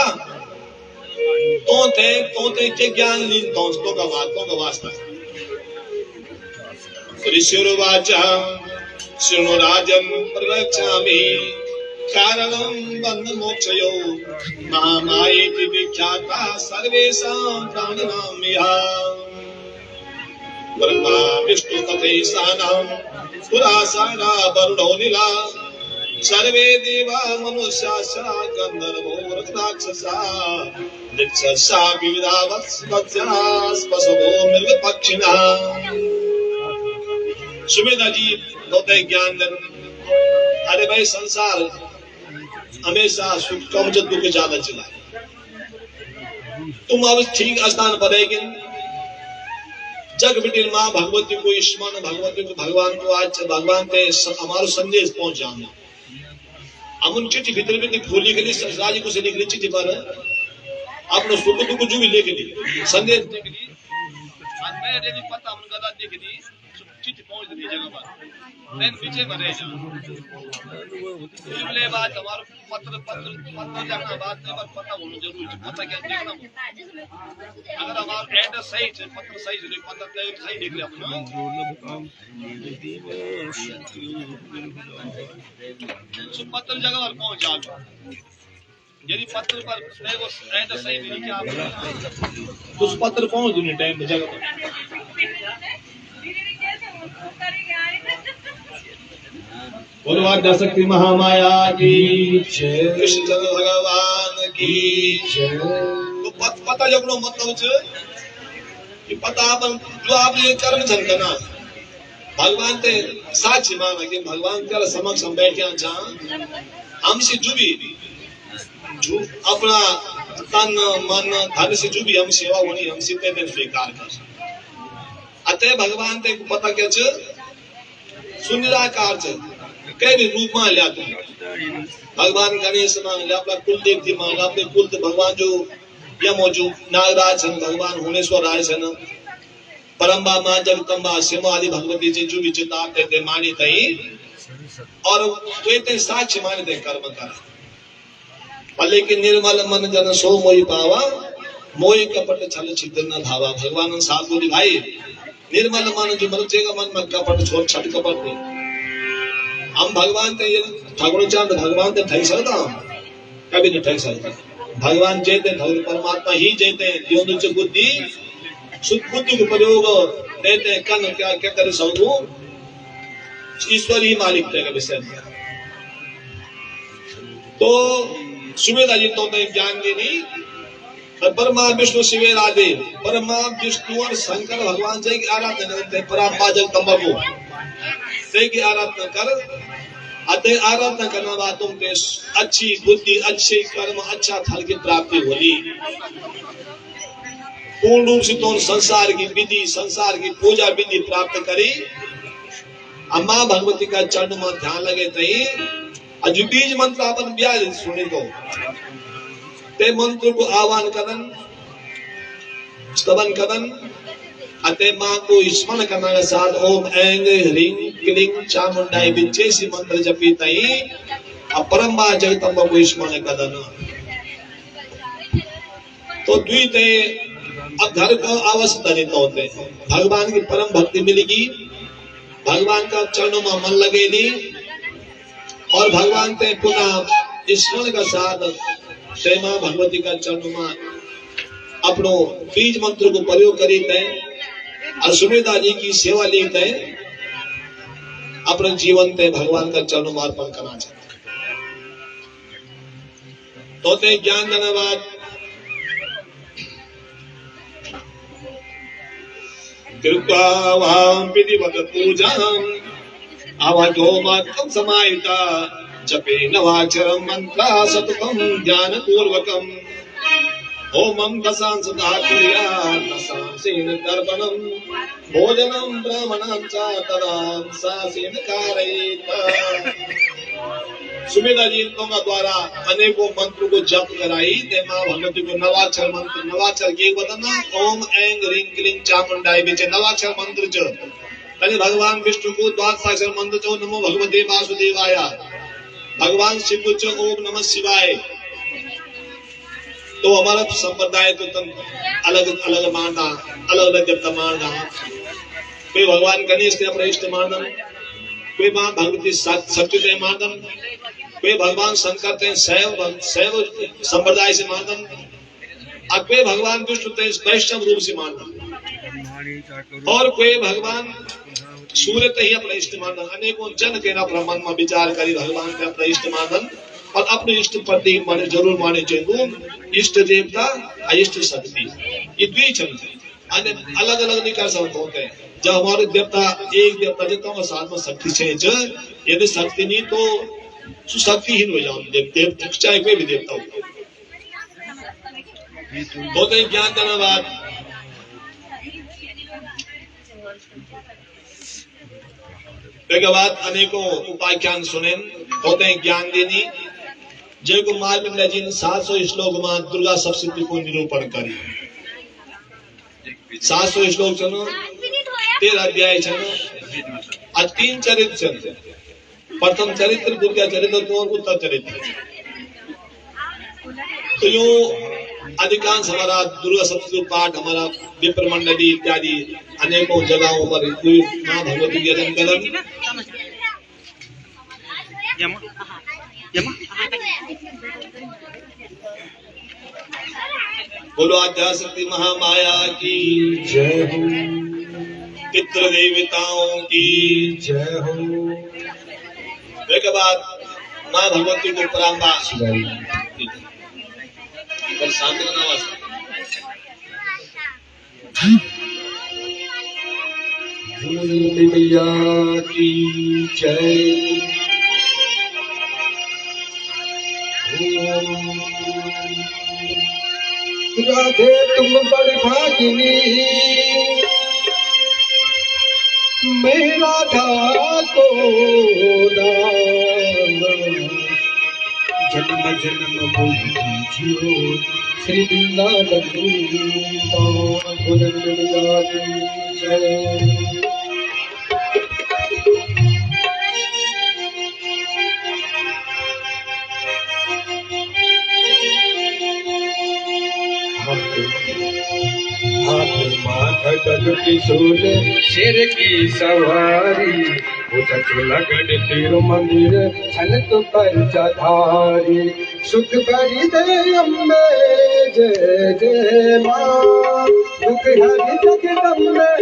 तो के ज्ञान लीन तो का वास्ता ऋषिर्वाच शृणु राजन् प्रवक्ष्यामि कारणं बन्धमोक्षयो महामायेति विख्याता सर्वेषां प्राणिनां इहा ब्रह्मा विष्णु तथैषानां पुरासारा वरुणो नीला सर्वे देवा मनुष्याश्च गन्धर्वो राक्षसा दिक्षसा विविधा वत्स्यास्पशवो मृगपक्षिणः। सुमेधा जी होते ज्ञान देन। अरे भाई संसार हमेशा सुख कम से दुख ज्यादा चला। तुम अब ठीक स्थान पर है कि जग बिटिल माँ भगवती को ईश्वर भगवती को भगवान को आज भगवान पे हमारो संदेश पहुंच जाना। हम उन चिट्ठी भीतर में खोली के लिए राजी को से लिख ली चिट्ठी पर आपने सुख दुख जो भी लिख ली संदेश लिख ली मैं यदि पता हम गदा लिख दी चिट्ठी पहुंच दी जगह पर लेकिन पीछे में रह जाओ ले बात हमारा पत्र जाना बात नहीं पर पता होना जरूरी है। पता क्या देखना अगर हमारा एड्रेस सही है पत्र सही है पता सही लिख लिया अपना सो पत्र जगह पर पहुंच जाओ। यदि पत्र पर एड्रेस सही नहीं क्या तो उस पत्र पहुंच दूनी टाइम पे जगह पर। बोलो आद्याशक्ति महामाया की जय कृष्ण भगवान की जय। तो पता जब नो मतलब कि पता अपन जो आप ये कर्म चल करना भगवान ते साक्षी माना कि भगवान तेरा समक्ष हम बैठे जा हमसे जो भी जो अपना तन मन धन से जो भी हम सेवा होनी हमसे ते स्वीकार कर अतः भगवान ते को पता क्या सुनिराकार कई भी रूप मान लिया तुम भगवान गणेश मान लिया अपना कुल देवती मान लिया अपने कुल भगवान जो यम जो नागराज है भगवान हुनेश्वर राय है परम्बा मां जगदम्बा सिंह आदि भगवती जी जो भी चिताब देते मानी तई और वे साक्ष्य माने दे कर्म कर भले कि निर्मल मन जन सो मोहि पावा मोहि कपट छल छिद्र न भावा। भगवान साथ बोली भाई निर्मल मन जो मनुष्य मन में कपट छोड़ छट कपट नहीं हम भगवान ते ठाकुर चांद भगवान ते ठग सकता कभी नहीं ठग सकता। भगवान जयते ठाकुर परमात्मा ही जयते दियों से बुद्धि सुख बुद्धि को प्रयोग देते कन क्या क्या करे सबको ईश्वर ही मालिक थे विषय। तो सुमेधा जी तो ज्ञान देनी ब्रह्मा विष्णु शिवे राधे ब्रह्मा विष्णु और शंकर भगवान से की आराधना करते परमा जगदम्बा को से की आराधना कर अतः आराधना करना बात तुम पे अच्छी बुद्धि अच्छे कर्म अच्छा फल की प्राप्ति होगी। पूर्ण रूप से तो संसार की विधि संसार की पूजा विधि प्राप्त करी अम्मा भगवती का चरण में ध्यान लगे तई अजु बीज मंत्र अपन ब्याज सुने तो ते मंत्र को आह्वान करन स्तवन करन अते मां को स्मरण करने के साथ ओम ऐं ह्रीं क्लीं चामुंडाई विचेसी मंत्र जपी तई अपरम्बा जगदम्बा को स्मरण करन तो द्विते अब घर को आवश्यकता नहीं होते भगवान की परम भक्ति मिलेगी भगवान का चरणों में मन लगेगी और भगवान ते पुनः स्मरण का साथ मां भगवती का चरणों में अपनो बीज मंत्र को प्रयोग करी थे और सुमेधा जी की सेवा ली थे अपने जीवन ते भगवान का चरणों में अर्पण करना चाहते तो ते ज्ञान धन्यवाद कृत्वा वां विधिवत पूजाम् अवधो मात्रं समाहिता जपे नवाक्षरं मंत्रा सततं ध्यानपूर्वकम् ओमं दशांश धातुर्या दशांशेन तर्पणं भोजनं ब्राह्मणां च तदांशांशेन कारयेत। सुमेधा जी का द्वारा अनेकों मंत्र को जप कराई ते मां भगवती को नवाक्षर मंत्र नवाक्षर के बताना ओम ऐं ह्रीं क्लीं चामुंडाई बिचे नवाक्षर मंत्र च तने भगवान विष्णु को द्वादशाक्षर मंत्र चो नमो भगवते वासुदेवाय भगवान शिव को चो ओम नमः शिवाय। तो हमारा संप्रदाय तो तन अलग अलग मानना अलग अलग देवता मानना कोई भगवान गणेश के अपने इष्ट मानना कोई माँ भगवती शक्ति से मानदन, कोई भगवान शंकर ते शैव संप्रदाय से मानदन, और कोई भगवान विष्णु ते वैष्णव रूप से मानदन, और कोई भगवान सूर्य ते ही अपना इष्ट मानदन। अनेकों जन के ना मन में विचार करी भगवान के अपना इष्ट मानदन, और अपने इष्ट पति माने जरूर माने चाहिए। इष्ट देवता और इष्ट शक्ति ये द्विचन अलग अलग नहीं कर सकते होते हैं। जब हमारे देवता एक देवता देता हूँ साथ में शक्ति चाहिए, यदि शक्ति नहीं तो शक्तिहीन हो जाओ। देव चाहे कोई भी देवता हो होते हैं। ज्ञान देने बाद के बाद अनेकों उपाख्यान सुने होते हैं। ज्ञान देनी जय कुमार बिंदा जी ने 700 श्लोक में दुर्गा सप्तशती को निरूपण करी। 700 श्लोक छनो, 13 अध्याय छनो, आज 3 चरित्र छन। प्रथम चरित्र दुर्गा चरित्र और उत्तर चरित्र। तो यो अधिकांश हमारा दुर्गा सप्तशती पाठ हमारा विप्र मंडली इत्यादि अनेकों जगहों पर माँ भगवती यजन कलन बोलो आद्याशक्ति महामाया की जय हो, पितृ देवताओं की जय हो। के बाद माँ भगवती को प्रणाम शांति करना वास्ते मैया की जय। राधे तुम बड़ भागिनी, मैं राधा को जन्म जन्म बोली जियो श्री वृंदावन जय। हाथ माथा डग किशोर शेर की सवारी, लगन तेरो मंदिर छनक पर चधारी। सुख भरी दे अम्बे जय जय माँ, दुख हरि जगदम्बे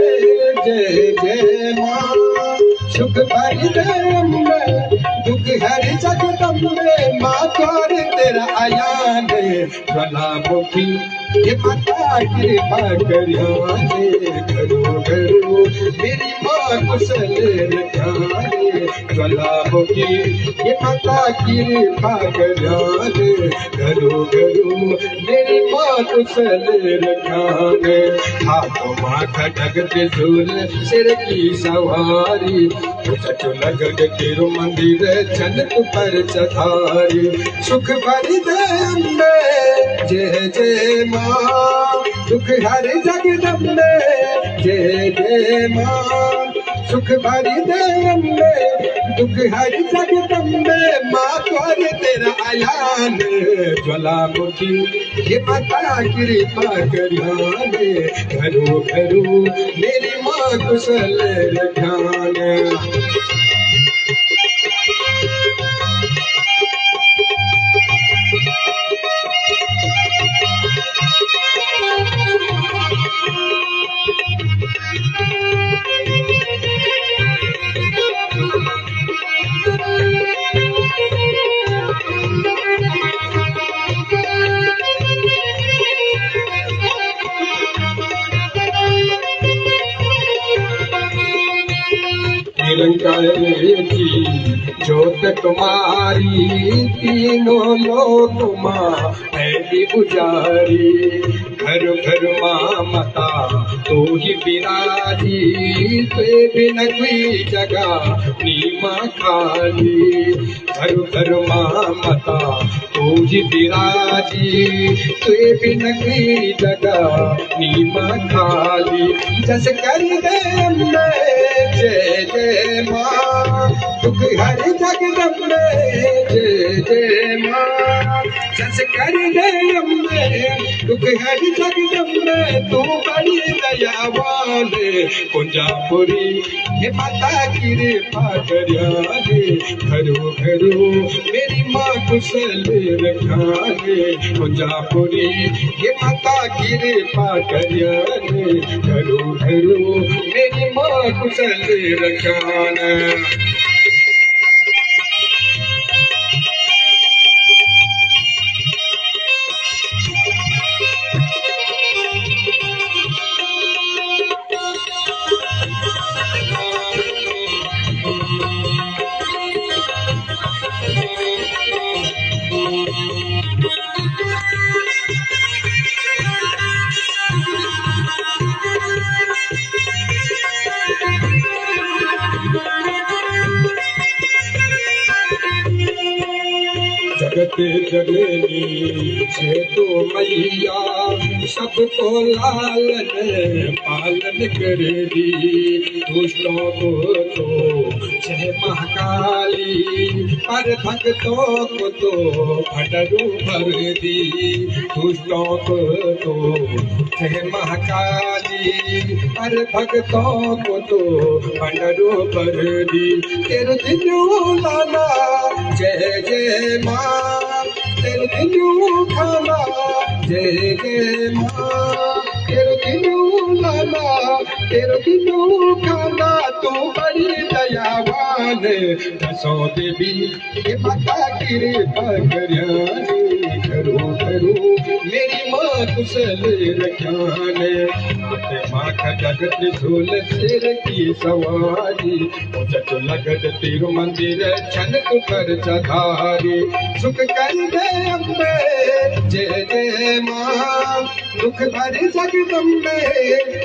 जय जय माँ। सुख भरी दे अम्बे दुख हरि जगदम्बे माँ, द्वार तेरा आयान ज्वालामुखी ये माता कृपा करियाने। घरो घरो मेरी माँ कुशल रखाने, ज्वालामुखी ये माता कृपा करियाने। घरो घरो मेरी माँ कुशल रखाने। हाथों माथा डग त्रिशूल सिर की सवारी, लगन तेरो मंदिर छनक पर चधारी। सुख भरी दे अम्बे जय जय माँ, सुख हरि जगदम्बे जय जय माँ। सुख भरी दे अम्बे दुख हरि जगदम्बे माँ, द्वार तेरा आयान ज्वालामुखी ये माता कृपा करियाने। घरो घरो मेरी माँ कुशल रखाने। निरंकारी ज्योत तुम्हारी, तीनों लोक माँ पहली पुजारी। घर घर माँ मता तो ही बिराजी, ते बिन कोई जगह नीमा खाली। घर घर माँ मता तो ही बिराजी, ते बिन कोई जगह नीमा खाली। जस कर दे जय जय माँ, दुख हरि जगदम्बे जय जय माँ। बस कर दे अम्बे दुख हर जगदम्बे तू बड़ी दयावान कुंजापुरी हे माता कृपा करियाने घरो घरो मेरी माँ कुशल रखाने कुंजापुरी हे माता कृपा करियाने घरो घरो मेरी माँ कुशल रखाने जगत जननी छे तो मैया सबको लालन पालन कर दी दुष्टों को तो जय महाकाली पर भक्तों को तो भंडरू भर दी दुष्टों को तो जय महाकाली पर भक्तों को तो भंडरू भर दी तेरे दिनों लाला जय जय माँ तेरे दिनों खाना जय जय माँ तेरे दिनों लाला तेरे दिनों खाना तू बड़ी दयावान दसों देवी ये माता कृपा करियाने घरो घरो मेरी माँ कुशल रखाने माँ का जगत झोल सिर की सवारी जट लगत तेरु मंदिर छनक पर चधारी सुख कर दे अम्बे जय जय माँ दुख भरी जगदम्बे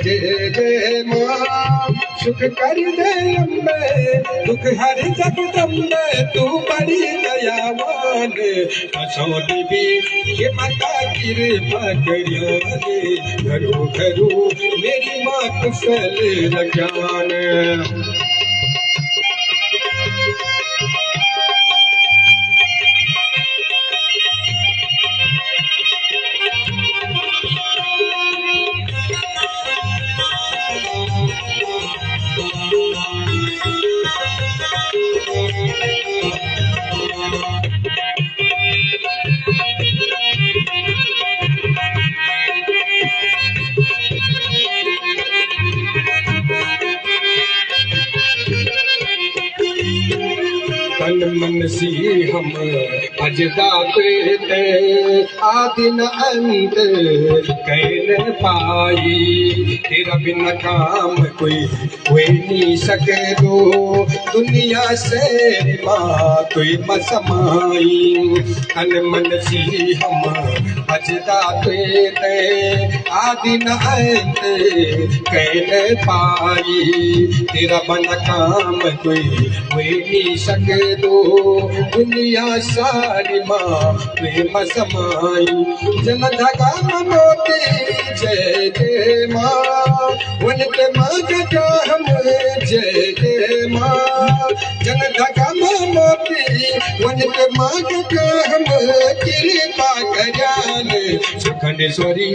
जय जय माँ सुख कर दे अम्बे दुख हरि जगदम्बे तू बड़ी दयावान बसों देवी ये माता कृपा करियाने घरो घरो मेरी माँ कुशल रखाने तन मन सी हम अजदा ते आदि न अंत कह न पाई तेरा बिन काम कोई नहीं सके दो दुनिया से माँ कोई मसमाई तन मन सी हम अजदा ते आदि न अंत कह न पाई तेरा बन काम कोई नहीं सके दो दुनिया सारी माँ प्रेम समाई जन धगा मोती जय जय माँ उनके माँ का हम जय जय माँ जन धगा मोती उनके माँ का हम कृपा करियाने सुखनेश्वरी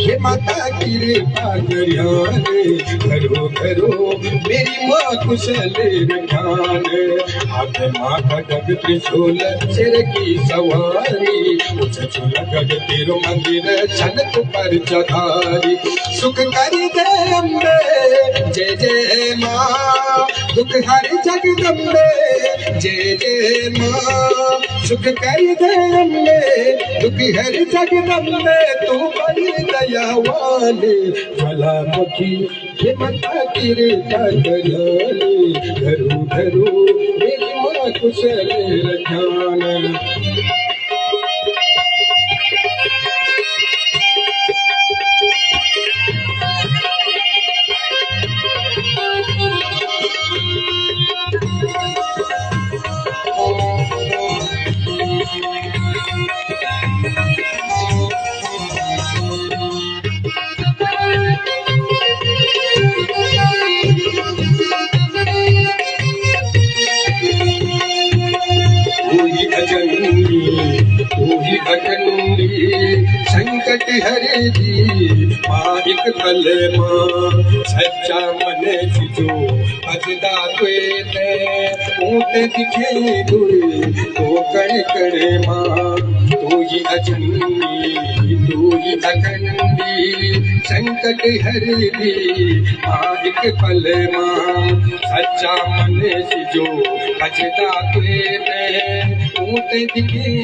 ये माता कृपा करियाने घरो घरो मेरी माँ कुशल रखाने हाथ माँ का जग त्रिशूल सिर की सवारी लगत तेरो मंदिर छनक पर चधारी सुख कर दे अम्बे जय जय माँ दुख हर जगदम्बे जय जय माँ सुख कर दे अम्बे दुख हर जगदम्बे तू बड़ी दयावान ज्वालामुखी ये माता कृपा करियाने घरो घरो मेरी माँ कुशल रखाने संकट हरे दी माँ एक पल माँ सच्चा मन सिजो भजदा तुए ते ऊँट दिखे दुए तो कण कण माँ तू ही अजनी तू ही अखंडी संकट हरे दी माँ एक पल माँ सच्चा मन सिजो भजदा तुए ते ऊँट दिखे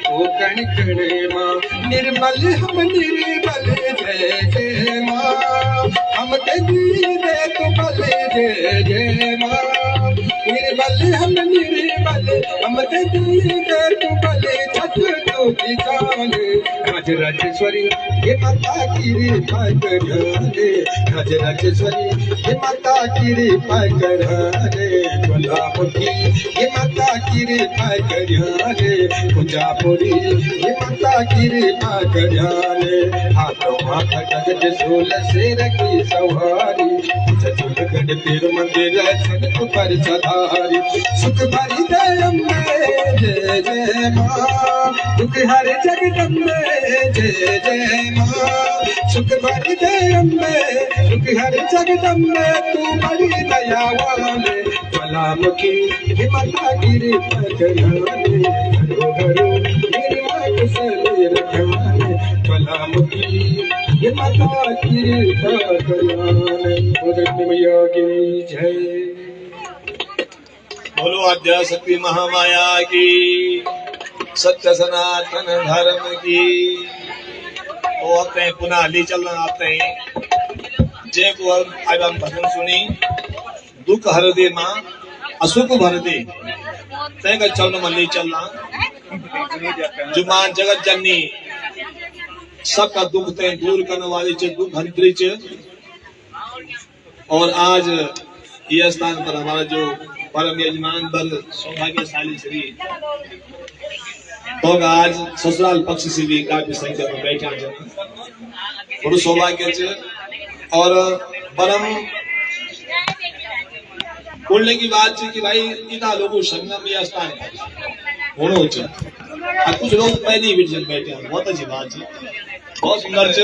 तो कण कण माँ निर्मल हम निर्मल जय जय माँ हम ते दीने तो बल जय जय माँ निर्मल हम निर्मल हम ते दीने तो बल छठ तो किसान राज राजेश्वरी ये माता की कृपा कराने राज राजेश्वरी ये माता की कृपा कराने कोल्हापुरी ये माता की कृपा कराने कुंजापुरी ये माता की कृपा कराने हाथों माथा गज झोल से रखी सवारी झुलगढ़ पीर मंदिर छत पर सदारी सुख भरी दयम्बे जय जय माँ दुख हर जगदम्बे जय जय माँ सुख भरी दयम्बे दुख हर जगदम्बे तू बड़ी दयावान ज्वालामुखी हे माता की कृपा कराने हरो हरो निर्मल कुशल रखवाने ज्वालामुखी हे माता की कृपा कराने भगवती मैया की जय। बोलो आद्या शक्ति महामाया की सत्य सनातन धर्म की। तो आते हैं पुनः ले चलना आते हैं जय को आज हम भजन सुनी दुख हर दे माँ असुख भर दे तय का चलन में ले चलना जो मां जगत जननी सबका दुख तय दूर करने वाली च दुख हंत्री च। और आज ये स्थान पर हमारा जो परम यजमान वर्ग सौभाग्यशाली श्री तो आज ससुराल पक्ष से भी काफी संख्या में बैठा जन बड़ो सौभाग्य च। और परम बोलने की बात है कि भाई इतना लोगों संगम या स्थान होना चाहिए। कुछ लोग पहले ही बैठे हैं बहुत अच्छी बात है बहुत सुंदर च।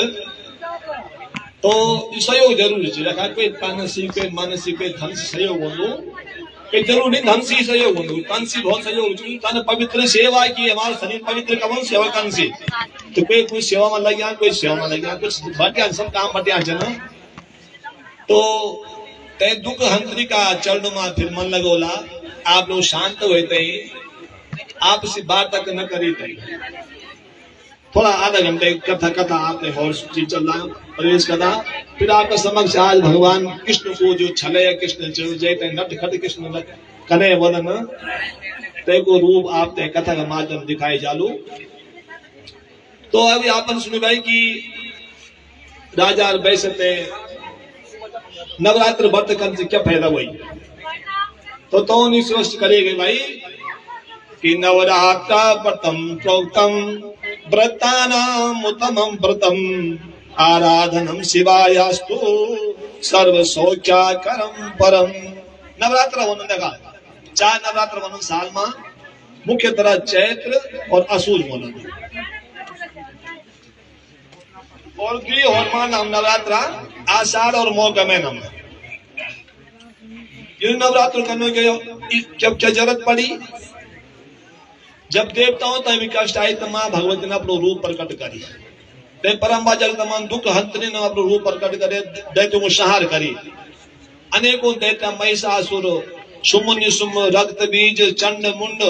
तो सहयोग जरूर है रखा कोई तन सी कोई मन सी कोई धन से सहयोग हो कोई जरूर नहीं धन से सहयोग हो तन से बहुत सहयोग तन पवित्र सेवा की हमारा शरीर पवित्र कवन सेवा कन से तो कोई सेवा में लग गया कोई सेवा में लग गया कुछ भटिया सब काम भटिया जन। तो तय दुख हंत्री का चरण में फिर मन लगोला आप लोग शांत हुए तय आप से बात तक न करी तय थोड़ा आधा घंटे कथा कथा आपने और चीज चल रहा प्रवेश करा फिर आपका समक्ष आज भगवान कृष्ण को जो छलय कृष्ण जय तय नट खट कृष्ण कने वदन तय को रूप आप तय कथा का माध्यम दिखाई जालू। तो अभी आपन सुने भाई कि राजा बैसते नवरात्र व्रत करने से क्या फायदा हुई तो नहीं स्पष्ट करेंगे भाई कि नवरात्र व्रतम प्रोक्तम व्रतानाम उत्तमम व्रतम आराधनम शिवायास्तु सर्व सौख्याकरम परम। नवरात्र होने लगा 4 नवरात्र वन साल में मुख्य तरह चैत्र और असुर होना और गृह होरमा नाम नवरात्र आषाढ़ और मौका में नाम ये नवरात्र करने के जब क्या जरूरत पड़ी जब देवताओं तक कष्ट आई तो माँ भगवती ने अपनो रूप प्रकट करी ते परम्बा जगतमान दुख हंतने ने अपनो रूप प्रकट करे दैत्यों को संहार करी अनेकों दैत्य महिषासुर सुमुनि सुम रक्त बीज चंड मुंड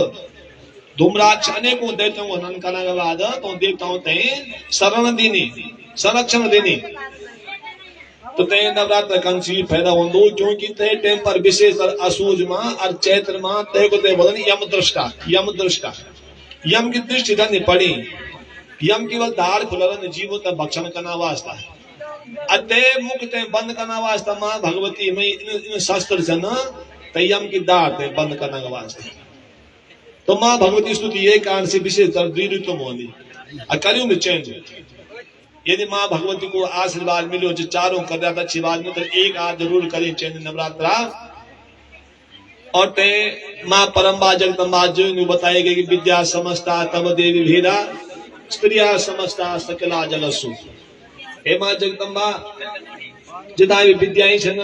धूम्राक्ष अनेकों दैत्यों को हनन करने के बाद तो देवताओं ते शरण देनी संरक्षण देनी तो ते नवरात्र कंसी फायदा होंदो क्योंकि ते टाइम पर विशेष असुज मां और चैत्र मां ते को ते बोलन यम दृष्टा यम की दृष्टि धन्य पड़ी यम केवल दाढ़ खुलरन जीवो त भक्षण करना वास्ता अते मुख ते बंद करना वास्ता मां भगवती में इन शास्त्र जन ते यम की दाढ़ ते बंद करना वास्ता तो मां भगवती स्तुति ये कारण से विशेष दृढ़ तो मोदी करियो में चेंज यदि माँ भगवती को आशीर्वाद मिलो जो चारों कर रहा था अच्छी बात में तो एक हाथ जरूर करें चैन नवरात्रा। और ते माँ परम्बा जगदम्बा जो बताए गए कि विद्या समस्ता तब देवी भेदा स्त्रिया समस्ता सकला जगसु। हे मां जगदम्बा, जिथा भी विद्याएं छन,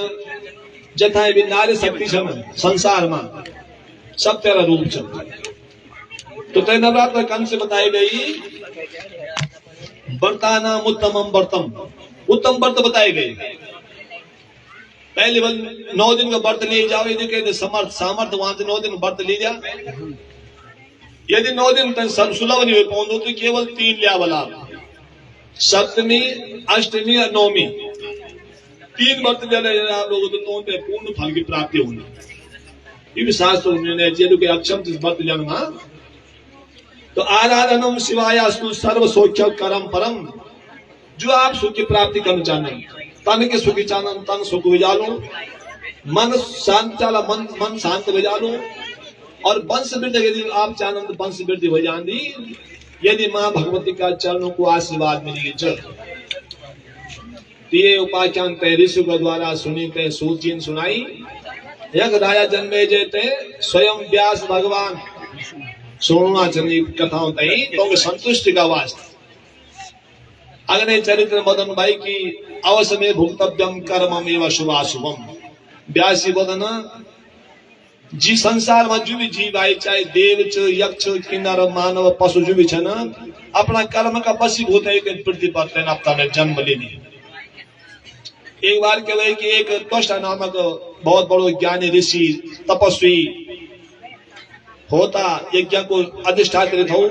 जथा भी नारी शक्ति छन संसार में, सब तेरा रूप छन। तो तेरे नवरात्र कंस से बताई गई व्रताना उत्तमम व्रतम, उत्तम व्रत बताए गए। पहले 9 दिन का व्रत ले जाओ, यदि कहते सामर्थ वहां से 9 दिन व्रत ले जा। यदि 9 दिन तक सब सुलभ नहीं हो पाओ तो केवल 3 लिया वाला, सप्तमी, अष्टमी और नवमी, 3 व्रत ले आप लोगों तो पूर्ण फल की प्राप्ति होगी। ये भी शास्त्र में अक्षम व्रत लेना। तो आराधनम शिवायास्तु सर्व सौख्य करम परम। जो आप सुख की प्राप्ति करना चाहते हैं, तन के सुखी चाहना, तन सुख बजा लो, मन शांत चाला, मन शांत बजा लो। और वंश वृद्धि यदि आप चाहना तो वंश वृद्धि हो जाती, यदि मां भगवती का चरणों को आशीर्वाद मिलेगी। चल ये उपाख्यान तय ऋषि के द्वारा सुनी तय सूचीन सुनाई। यज्ञ राजा जन्मे जेते स्वयं व्यास भगवान सोना चंदी कथाओं तई तो संतुष्टि का वास्ते। अग्नि चरित्र मदन भाई की अवश्य में भुक्तव्यम कर्मम एवं शुभाशुभम। व्यासी बदन जी संसार में जो भी जीव आए, चाहे देव च, यक्ष, किन्नर, मानव, पशु जो भी छन, अपना कर्म का वशीभूत है पृथ्वी पर अपना में जन्म लेनी। एक बार क्या हुआ कि एक त्वष्टा नामक बहुत बड़ो ज्ञानी ऋषि तपस्वी होता, यज्ञ को अधिष्ठात्रित हो,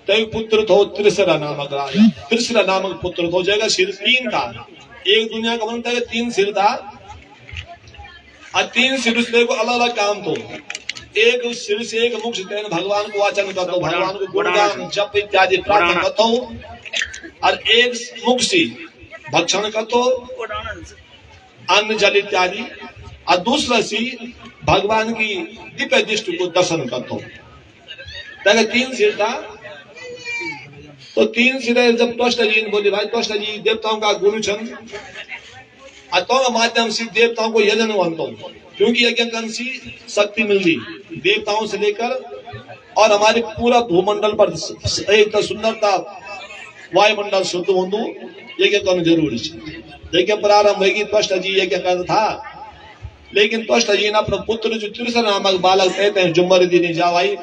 तय पुत्र थो त्रिशरा नामक राजा। त्रिशरा नामक पुत्र थो, जगह सिर 3 था। एक दुनिया का बनता है 3 सिर था, और 3 सिर से को अलग अलग काम तो। एक सिर से एक मुख से भगवान को वाचन करता, भगवान को गुणगान जप इत्यादि प्रार्थना करता हूँ, और एक मुख से भक्षण करता, अन्न जल इत्यादि, और दूसरा से भगवान की दिव्य दृष्टि को दर्शन करता हूँ। 3 सिर था। तो 3 सिरे जब त्वष्टा जी ने बोले, भाई त्वष्टा जी देवताओं का गुरु छन, तो माध्यम से देवताओं को यजन बनता हूँ, क्योंकि यज्ञ करने से शक्ति मिलती देवताओं से लेकर और हमारे पूरा भूमंडल पर एक सुंदरता वायुमंडल शुद्ध होंदू, यज्ञ करना जरूरी है। यज्ञ प्रारंभ होगी, त्वष्टा जी यज्ञ करता था, लेकिन त्वष्टा जी ने अपना पुत्र जो त्रिशरा नामक बालक कहते हैं जुम्बर दी नहीं जा भाई,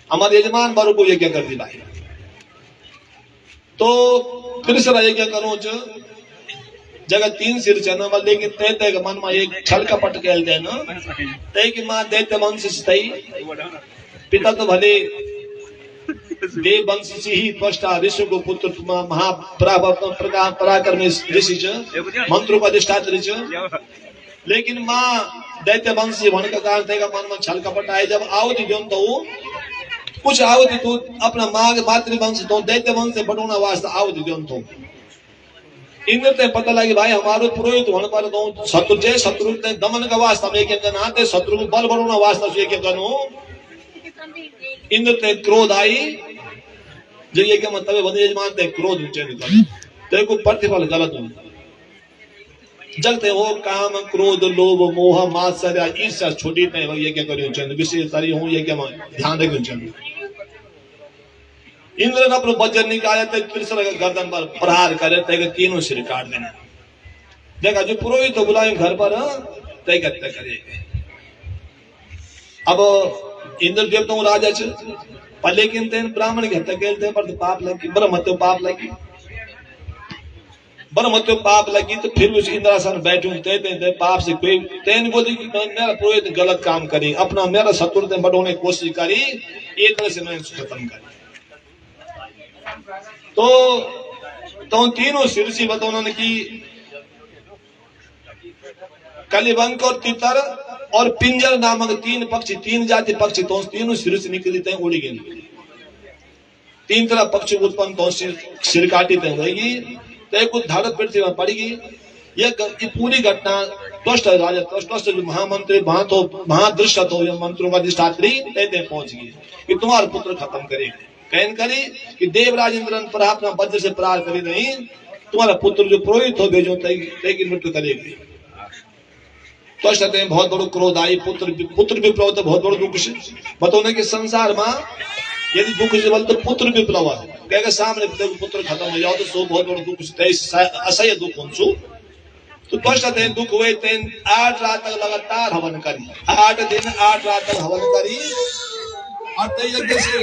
हमारे यजमान बारू को यज्ञ कर दी भाई। तो त्रिशरा यज्ञ करो जगह 3 सिर चना, लेकिन तय तय मन में एक छल कपट कहल दे ना, तय की मां दैत्य वंश से पिता तो भले देव वंश से ही त्वष्टा ऋषि को पुत्र पराक्रमी ऋषि मंत्रों का अधिष्ठात्री, लेकिन मां दैत्य वंश से होने का कारण थे मन में छल कपट आए। जब आवती दो तो कुछ आवती तो अपना मातृवंश तो दैत्य वंश से बढ़ोना वास्ते आवती दो तो इंद्र ते पता लगे भाई हमारो पुरोहित होने पर तो शत्रु जे शत्रु ते दमन का वास्ता में क्या करना आते, शत्रु को बल बढ़ोना वास्ता से क्या करो। इंद्र ते क्रोध आई, जो ये क्या मतलब बंदे यजमान ते क्रोध ऊंचे निकल, तेरे को प्रतिफल गलत हो जगते हो काम क्रोध लोभ मोह मात्सर्य ईर्ष्या छोटी नहीं, ये क्या करियो चंद विशेष तारी हूं, ये क्या ध्यान रखियो चंद। इंद्र ने अपना वज्र निकाले थे, त्रिशरा गर्दन पर प्रहार करे थे, 3 सिर काट देना। देखा जो पुरोहित तो बुलाए घर पर तय करते करे। अब इंद्र देवता राजा पर, लेकिन तेन ब्राह्मण की हत्या कहते पर तो पाप लगी, ब्रह्म हत्या पाप लगी, ब्रह्म हत्या पाप लगी। तो फिर उस इंद्रासन बैठू ते पाप से कोई तेन बोली कि मेरा पुरोहित गलत काम करी, अपना मेरा शत्रु ते बढ़ोने की कोशिश करी, एक तरह से मैंने खत्म करी। तो 3 सिर से बताओ की कलिबंक और तितर और पिंजर नामक 3 पक्षी, 3 जाति पक्षी तो 3 सिर से निकली थे, उड़ी गई। 3 तरह पक्षी उत्पन्न तो सिर काटी थे होगी, तो कुछ धड़क पृथ्वी में पड़ेगी। यह पूरी घटना त्वष्टा राजा त्वष्टा जो महामंत्री महादृष्ट हो, यह मंत्रों का अधिष्ठात्री तय पहुंच गई कि तुम्हारा पुत्र खत्म करेगा। कहन करी कि देवराज इंद्र पर अपना वज्र से प्रहार करी नहीं, तुम्हारा पुत्र जो पुरोहित हो भेजो तय की मृत्यु करेगी। त्वष्टा ते बहुत बड़ो क्रोध आई, पुत्र विप्लव तो बहुत बड़ो दुख बताओ कि संसार में यदि दुख से बोले तो पुत्र विप्लव कहेगा सामने पुत्र खत्म हो जाओ तो सो बहुत बड़ा दुख असह्य दुख हो तो कष्ट देन दुख हुए तेन 8 रात तक लगातार हवन करी 8 दिन 8 रात तक हवन करी और